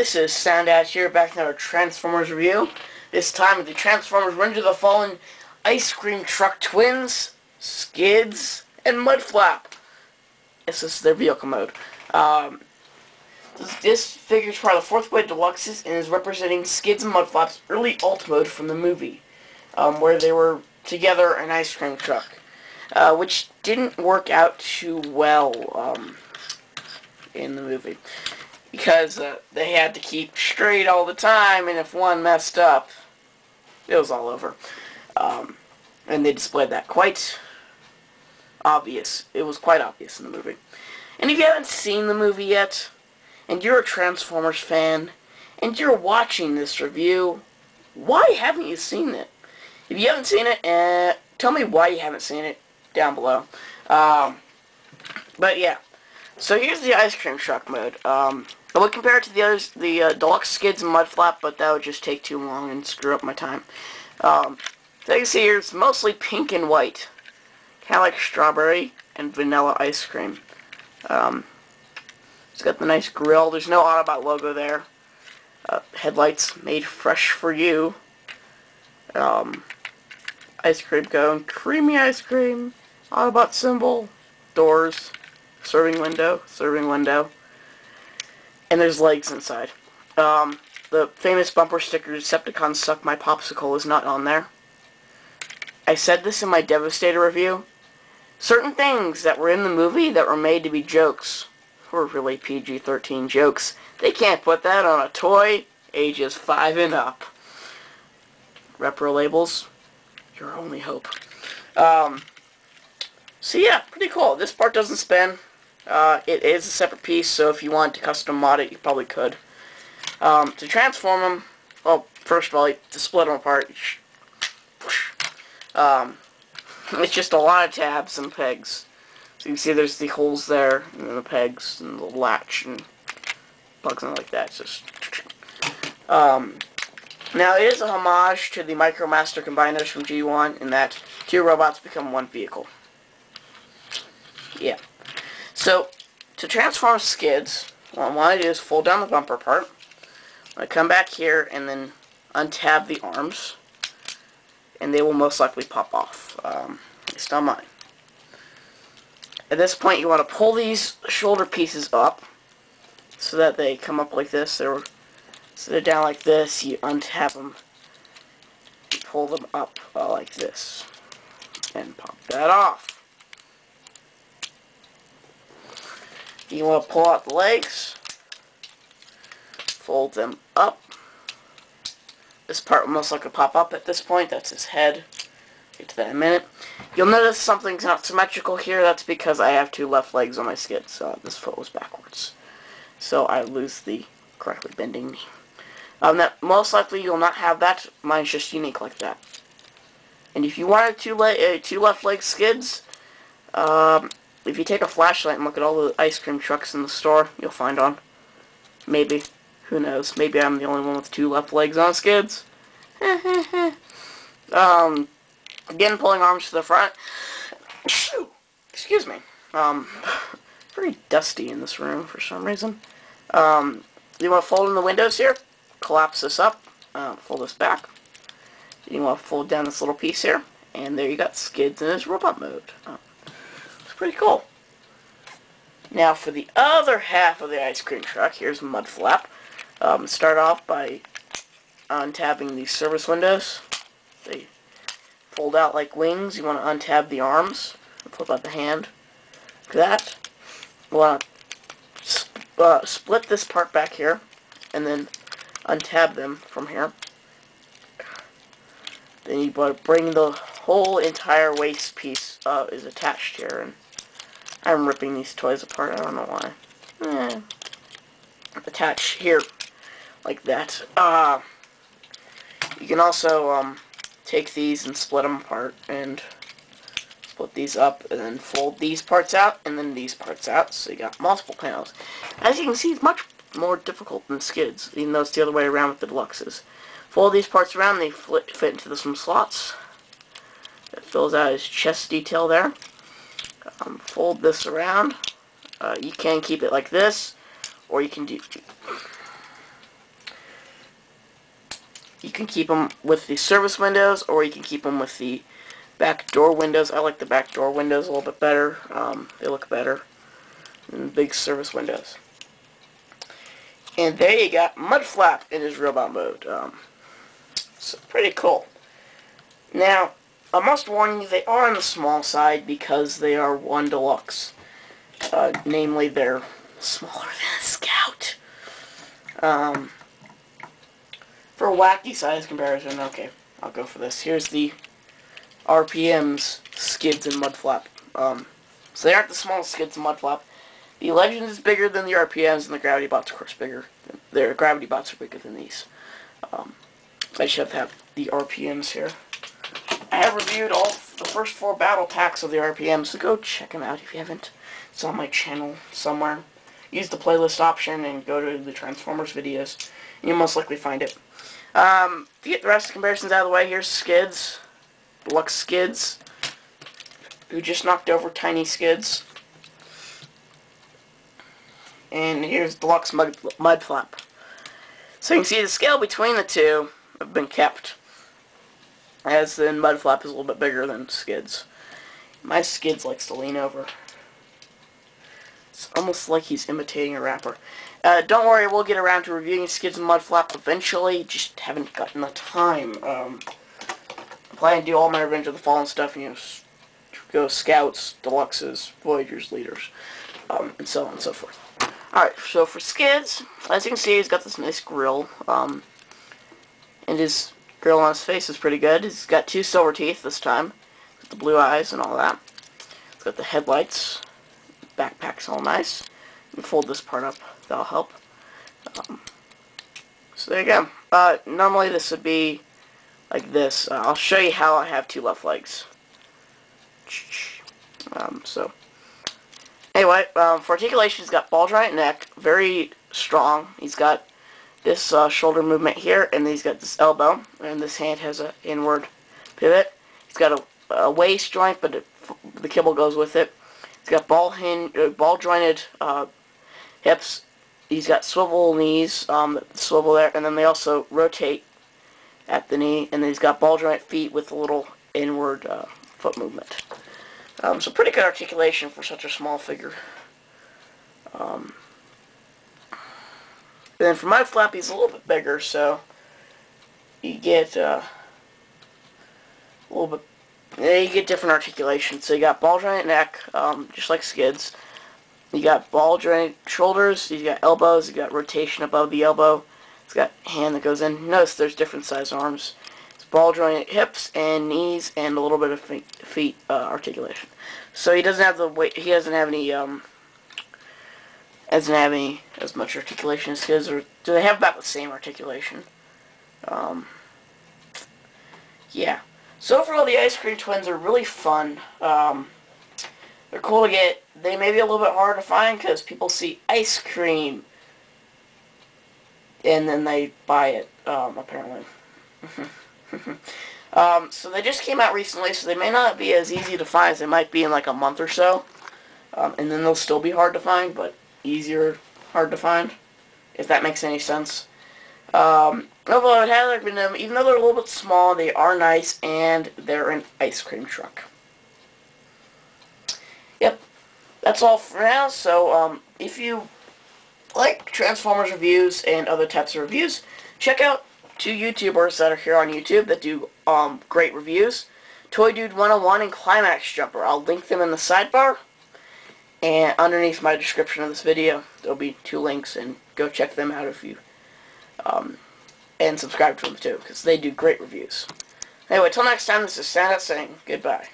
This is Soundout here, back in our Transformers review. This time with the Transformers Run to the Fallen Ice Cream Truck Twins, Skids and Mudflap. This is their vehicle mode. This figure is part of the 4th Wave Deluxes and is representing Skids and Mudflap's early alt mode from the movie, where they were together in an ice cream truck, which didn't work out too well in the movie. Because they had to keep straight all the time, and if one messed up, it was all over. And they displayed that quite obvious. It was quite obvious in the movie. And if you haven't seen the movie yet, and you're a Transformers fan, and you're watching this review, why haven't you seen it? If you haven't seen it, tell me why you haven't seen it down below. But yeah, so here's the ice cream truck mode. I would compare it to the others, the Deluxe Skids and Mudflap, but that would just take too long and screw up my time. So you can see here, it's mostly pink and white. Kind of like strawberry and vanilla ice cream. It's got the nice grill. There's no Autobot logo there. Headlights made fresh for you. Ice cream cone, creamy ice cream, Autobot symbol, doors, serving window, and there's legs inside. The famous bumper sticker, Decepticons Suck My Popsicle, is not on there. I said this in my Devastator review. Certain things that were in the movie that were made to be jokes were really PG-13 jokes. They can't put that on a toy ages 5 and up. Repro labels, your only hope. So yeah, pretty cool. This part doesn't spin. It is a separate piece, so if you want to custom mod it, you probably could. To transform them, well, first of all, to split them apart, it's just a lot of tabs and pegs. So you can see there's the holes there, and then the pegs, and the latch, and plugs in like that. It's just, now, it is a homage to the MicroMaster Combiners from G1, in that 2 robots become 1 vehicle. Yeah. So, to transform Skids, what I want to do is fold down the bumper part. I'm going to come back here and then untab the arms, and they will most likely pop off, at least on mine. At this point, you want to pull these shoulder pieces up so that they come up like this. So they're down like this. You untab them, you pull them up like this, and pop that off. You want to pull out the legs, fold them up. This part will most likely pop up at this point. That's his head. Get to that in a minute. You'll notice something's not symmetrical here. That's because I have 2 left legs on my skid, so this foot was backwards. So I lose the correctly bending knee. That most likely you'll not have that. Mine's just unique like that. And if you wanted 2 left leg skids, if you take a flashlight and look at all the ice cream trucks in the store, you'll find one. Maybe. Who knows? Maybe I'm the only one with 2 left legs on skids. Again, pulling arms to the front. Excuse me. Pretty dusty in this room for some reason. You want to fold in the windows here. Collapse this up. Fold this back. You want to fold down this little piece here. And there you got Skids in his robot mode. Pretty cool. Now for the other half of the ice cream truck, here's Mudflap. Start off by untabbing these service windows. They fold out like wings. You want to untab the arms, flip out the hand. Like that. You want to split this part back here, and then untab them from here. Then you want to bring the whole entire waist piece is attached here, and I'm ripping these toys apart, I don't know why. Attach here, like that. You can also take these and split them apart, and split these up, and then fold these parts out, and then these parts out, so you got multiple panels. As you can see, it's much more difficult than Skids, even though it's the other way around with the Deluxes. Fold these parts around, they fit into some slots. It fills out his chest detail there. Fold this around. You can keep it like this, or you can do You can keep them with the service windows, or you can keep them with the back door windows. I like the back door windows a little bit better. They look better than big service windows. And there you got Mudflap in his robot mode. So pretty cool. Now, I must warn you, they are on the small side because they are 1 Deluxe. Namely, they're smaller than a Scout. For a wacky size comparison, okay, I'll go for this. Here's the RPM's Skids and Mudflap. So they aren't the smallest Skids and Mudflap. The Legend is bigger than the RPMs, and the Gravity Bots, of course, bigger. Their Gravity Bots are bigger than these. I should have the RPMs here. I have reviewed all the first 4 battle packs of the RPMs, so go check them out if you haven't. It's on my channel somewhere. Use the playlist option and go to the Transformers videos, and you'll most likely find it. To get the rest of the comparisons out of the way, here's Skids. Deluxe Skids, who just knocked over Tiny Skids. And here's Deluxe Mudflap. So you can see the scale between the two have been kept, as in Mudflap is a little bit bigger than Skids. My Skids likes to lean over. It's almost like he's imitating a rapper. Don't worry, we'll get around to reviewing Skids and Mudflap eventually, just haven't gotten the time. I plan to do all my Revenge of the Fallen stuff, you know, go Scouts, Deluxes, Voyagers, Leaders, and so on and so forth. Alright, so for Skids, as you can see, he's got this nice grill, and his grill on his face is pretty good. He's got 2 silver teeth this time, with the blue eyes and all that. He's got the headlights, backpack's all nice. You can fold this part up, that'll help. So there you go. Normally this would be like this. I'll show you how I have 2 left legs. Anyway, for articulation, he's got ball joint neck, very strong. He's got this shoulder movement here, and then he's got this elbow, and this hand has an inward pivot. He's got a waist joint, but the kibble goes with it. He's got ball jointed hips. He's got swivel knees, swivel there, and then they also rotate at the knee, and then he's got ball joint feet with a little inward foot movement. So pretty good articulation for such a small figure. And then for Mudflap, he's a little bit bigger, so you get a little bit. You get different articulation. So you got ball joint neck, just like Skids. You got ball joint shoulders. You got elbows. You got rotation above the elbow. It's got hand that goes in. Notice there's different size arms. Ball joint hips and knees and a little bit of feet articulation. So he doesn't have the weight. He doesn't have any as much articulation as Skids. Or do they have about the same articulation? Yeah. So overall, the Ice Cream Twins are really fun. They're cool to get. They may be a little bit hard to find because people see ice cream and then they buy it. Apparently. So they just came out recently, so they may not be as easy to find as they might be in like a month or so. And then they'll still be hard to find, but easier hard to find, if that makes any sense. Although it had been them, even though they're a little bit small, they are nice, and they're an ice cream truck. Yep, that's all for now. So if you like Transformers reviews and other types of reviews, check out 2 YouTubers that are here on YouTube that do great reviews. Toy Dude 101 and Climax Jumper. I'll link them in the sidebar. And underneath my description of this video, there'll be 2 links, and go check them out if you, and subscribe to them too, because they do great reviews. Anyway, till next time, this is Soundout saying goodbye.